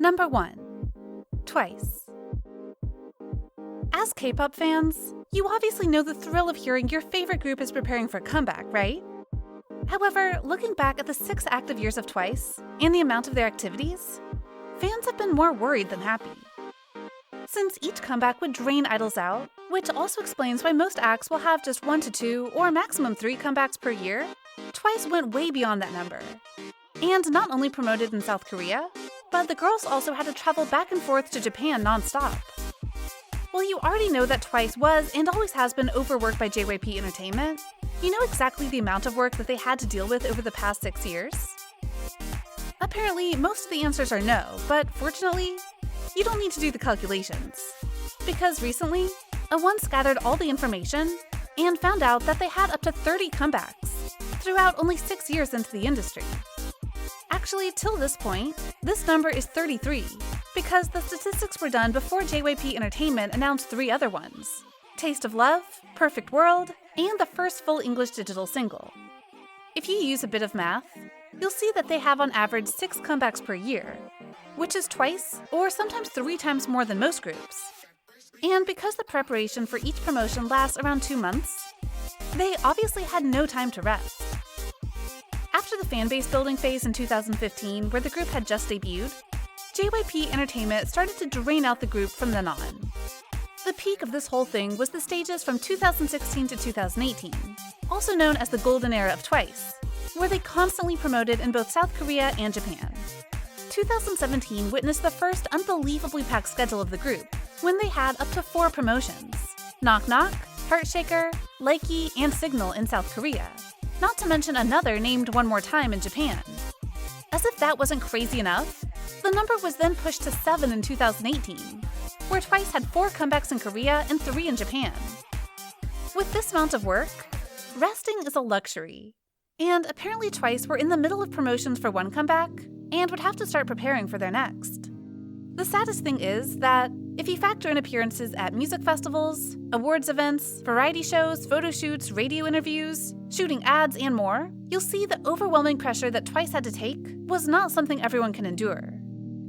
Number 1. Twice. As K-pop fans, you obviously know the thrill of hearing your favorite group is preparing for a comeback, right? However, looking back at the 6 active years of Twice and the amount of their activities, fans have been more worried than happy. Since each comeback would drain idols out, which also explains why most acts will have just 1 to 2 or maximum 3 comebacks per year, Twice went way beyond that number. And not only promoted in South Korea, but the girls also had to travel back and forth to Japan non-stop. While you already know that Twice was and always has been overworked by JYP Entertainment, you know exactly the amount of work that they had to deal with over the past 6 years? Apparently, most of the answers are no, but fortunately, you don't need to do the calculations. Because recently, A1 scattered all the information and found out that they had up to 30 comebacks throughout only 6 years into the industry. Actually, till this point, this number is 33, because the statistics were done before JYP Entertainment announced 3 other ones: Taste of Love, Perfect World, and the first full English digital single. If you use a bit of math, you'll see that they have on average 6 comebacks per year, which is twice or sometimes 3 times more than most groups. And because the preparation for each promotion lasts around 2 months, they obviously had no time to rest. After the fanbase building phase in 2015, where the group had just debuted, JYP Entertainment started to drain out the group from then on. The peak of this whole thing was the stages from 2016 to 2018, also known as the golden era of Twice, where they constantly promoted in both South Korea and Japan. 2017 witnessed the first unbelievably packed schedule of the group, when they had up to 4 promotions: Knock Knock, Heartshaker, Likey, and Signal in South Korea, not to mention another named One More Time in Japan. As if that wasn't crazy enough, the number was then pushed to 7 in 2018, where Twice had 4 comebacks in Korea and 3 in Japan. With this amount of work, resting is a luxury. And apparently Twice were in the middle of promotions for one comeback and would have to start preparing for their next. The saddest thing is that if you factor in appearances at music festivals, awards events, variety shows, photo shoots, radio interviews, shooting ads, and more, you'll see the overwhelming pressure that Twice had to take was not something everyone can endure.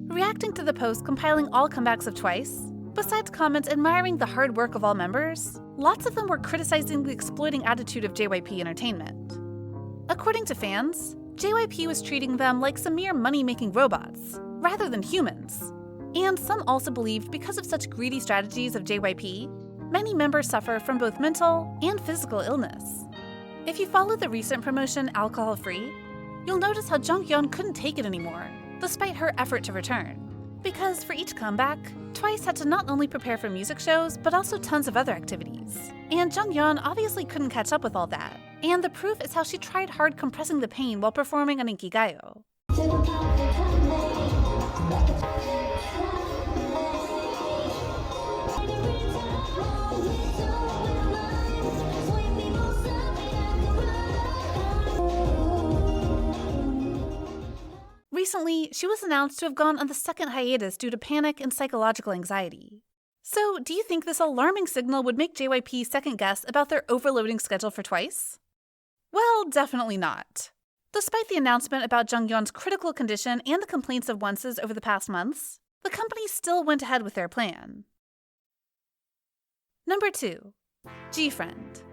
Reacting to the post compiling all comebacks of Twice, besides comments admiring the hard work of all members, lots of them were criticizing the exploiting attitude of JYP Entertainment. According to fans, JYP was treating them like some mere money-making robots, rather than humans. And some also believed because of such greedy strategies of JYP, many members suffer from both mental and physical illness. If you follow the recent promotion Alcohol Free, you'll notice how Jungyeon couldn't take it anymore, despite her effort to return. Because for each comeback, Twice had to not only prepare for music shows, but also tons of other activities. And Jungyeon obviously couldn't catch up with all that. And the proof is how she tried hard compressing the pain while performing on Inkigayo. Recently, she was announced to have gone on the 2nd hiatus due to panic and psychological anxiety. So, do you think this alarming signal would make JYP second-guess about their overloading schedule for Twice? Well, definitely not. Despite the announcement about Jungyeon's critical condition and the complaints of onces over the past months, the company still went ahead with their plan. Number 2. G-Friend.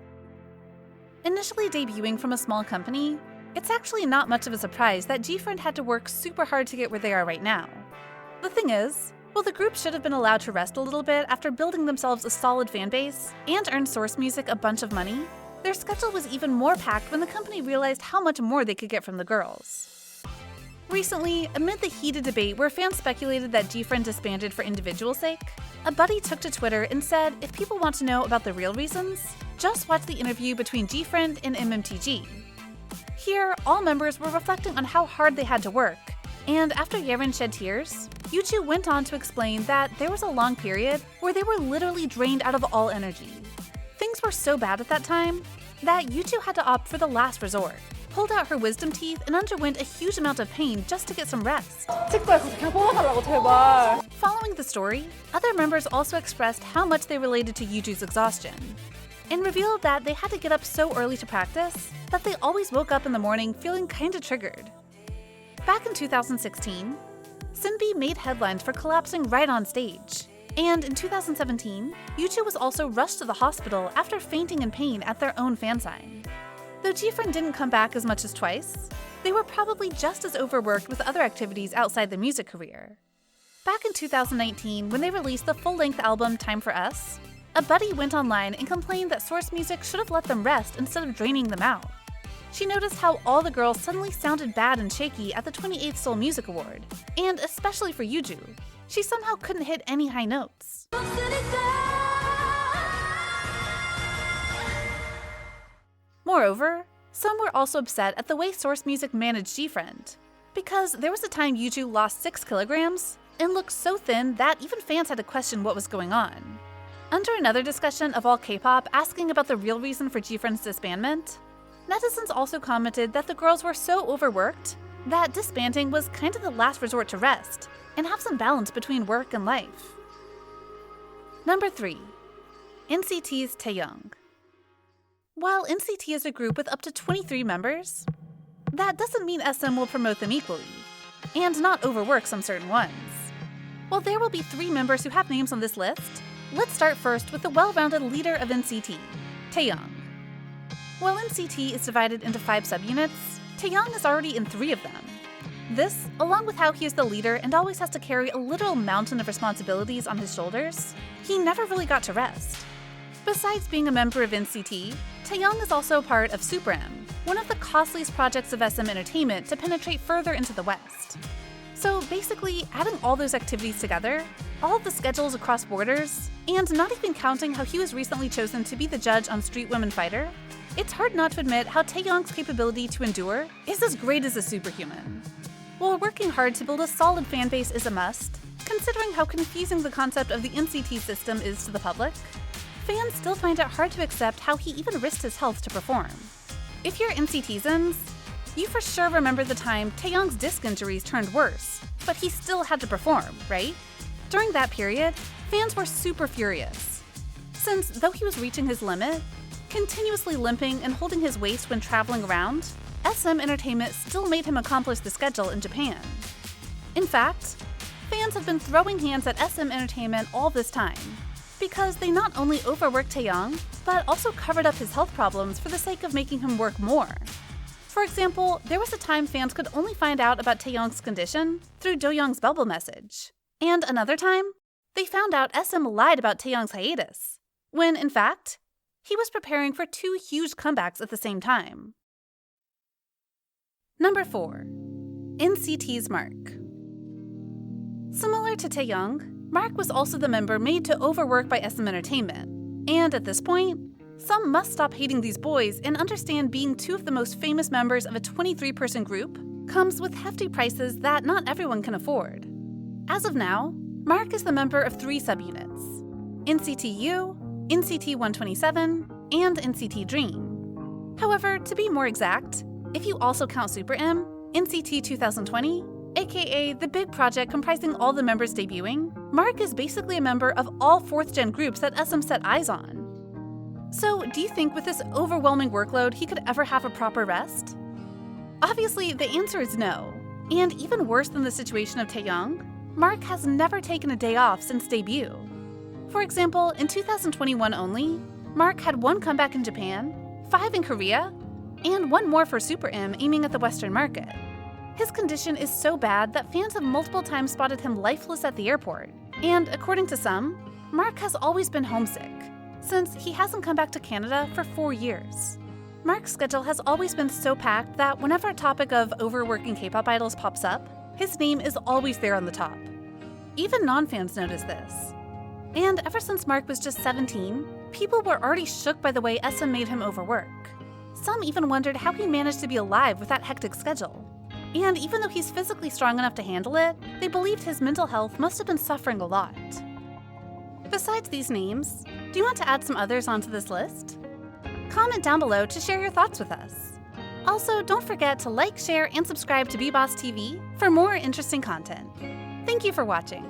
Initially debuting from a small company, it's actually not much of a surprise that G-Friend had to work super hard to get where they are right now. The thing is, while the group should have been allowed to rest a little bit after building themselves a solid fanbase and earned Source Music a bunch of money, their schedule was even more packed when the company realized how much more they could get from the girls. Recently, amid the heated debate where fans speculated that G-Friend disbanded for individual sake, a buddy took to Twitter and said if people want to know about the real reasons, just watch the interview between G-Friend and MMTG. Here, all members were reflecting on how hard they had to work, and after Yerin shed tears, Yuchu went on to explain that there was a long period where they were literally drained out of all energy. Things were so bad at that time that Yuchu had to opt for the last resort, pulled out her wisdom teeth, and underwent a huge amount of pain just to get some rest. Following the story, other members also expressed how much they related to Yuju's exhaustion, and revealed that they had to get up so early to practice that they always woke up in the morning feeling kinda triggered. Back in 2016, Sinbi made headlines for collapsing right on stage. And in 2017, Yuju was also rushed to the hospital after fainting in pain at their own fan sign. Though Jifren didn't come back as much as twice, they were probably just as overworked with other activities outside the music career. Back in 2019, when they released the full-length album Time for Us, a buddy went online and complained that Source Music should have let them rest instead of draining them out. She noticed how all the girls suddenly sounded bad and shaky at the 28th Seoul Music Award, and especially for Yuju, she somehow couldn't hit any high notes. Moreover, some were also upset at the way Source Music managed Jifren, because there was a time Yuju lost 6 kilograms and looked so thin that even fans had to question what was going on. Under another discussion of all K-pop asking about the real reason for Jifren's disbandment, netizens also commented that the girls were so overworked that disbanding was kind of the last resort to rest and have some balance between work and life. Number 3. NCT's Taehyung. While NCT is a group with up to 23 members, that doesn't mean SM will promote them equally, and not overwork some certain ones. While there will be 3 members who have names on this list, let's start first with the well-rounded leader of NCT, Taehyung. While NCT is divided into 5 subunits, Taehyung is already in 3 of them. This, along with how he is the leader and always has to carry a literal mountain of responsibilities on his shoulders, he never really got to rest. Besides being a member of NCT, Taehyung is also part of Super M, one of the costliest projects of SM Entertainment to penetrate further into the West. So basically, adding all those activities together, all of the schedules across borders, and not even counting how he was recently chosen to be the judge on Street Women Fighter, it's hard not to admit how Taehyung's capability to endure is as great as a superhuman. While working hard to build a solid fanbase is a must, considering how confusing the concept of the NCT system is to the public, fans still find it hard to accept how he even risked his health to perform. If you're NCTzens, you for sure remember the time Taehyung's disc injuries turned worse, but he still had to perform, right? During that period, fans were super furious, since though he was reaching his limit, continuously limping and holding his waist when traveling around, SM Entertainment still made him accomplish the schedule in Japan. In fact, fans have been throwing hands at SM Entertainment all this time, because they not only overworked Taehyung, but also covered up his health problems for the sake of making him work more. For example, there was a time fans could only find out about Taehyung's condition through Do-young's bubble message. And another time, they found out SM lied about Taehyung's hiatus, when in fact, he was preparing for 2 huge comebacks at the same time. Number 4. NCT's Mark. Similar to Taehyung, Mark was also the member made to overwork by SM Entertainment, and at this point, some must stop hating these boys and understand being 2 of the most famous members of a 23-person group comes with hefty prices that not everyone can afford. As of now, Mark is the member of 3 subunits: NCT U, NCT 127, and NCT Dream. However, to be more exact, if you also count Super M, NCT 2020, aka the big project comprising all the members debuting, Mark is basically a member of all 4th-gen groups that SM set eyes on. So, do you think with this overwhelming workload he could ever have a proper rest? Obviously, the answer is no. And even worse than the situation of Taehyung, Mark has never taken a day off since debut. For example, in 2021 only, Mark had 1 comeback in Japan, 5 in Korea, and 1 more for Super M aiming at the Western market. His condition is so bad that fans have multiple times spotted him lifeless at the airport. And according to some, Mark has always been homesick, since he hasn't come back to Canada for 4 years. Mark's schedule has always been so packed that whenever a topic of overworking K-pop idols pops up, his name is always there on the top. Even non-fans notice this. And ever since Mark was just 17, people were already shook by the way SM made him overwork. Some even wondered how he managed to be alive with that hectic schedule. And even though he's physically strong enough to handle it, they believed his mental health must have been suffering a lot. Besides these names, do you want to add some others onto this list? Comment down below to share your thoughts with us. Also, don't forget to like, share, and subscribe to BeBoss TV for more interesting content. Thank you for watching.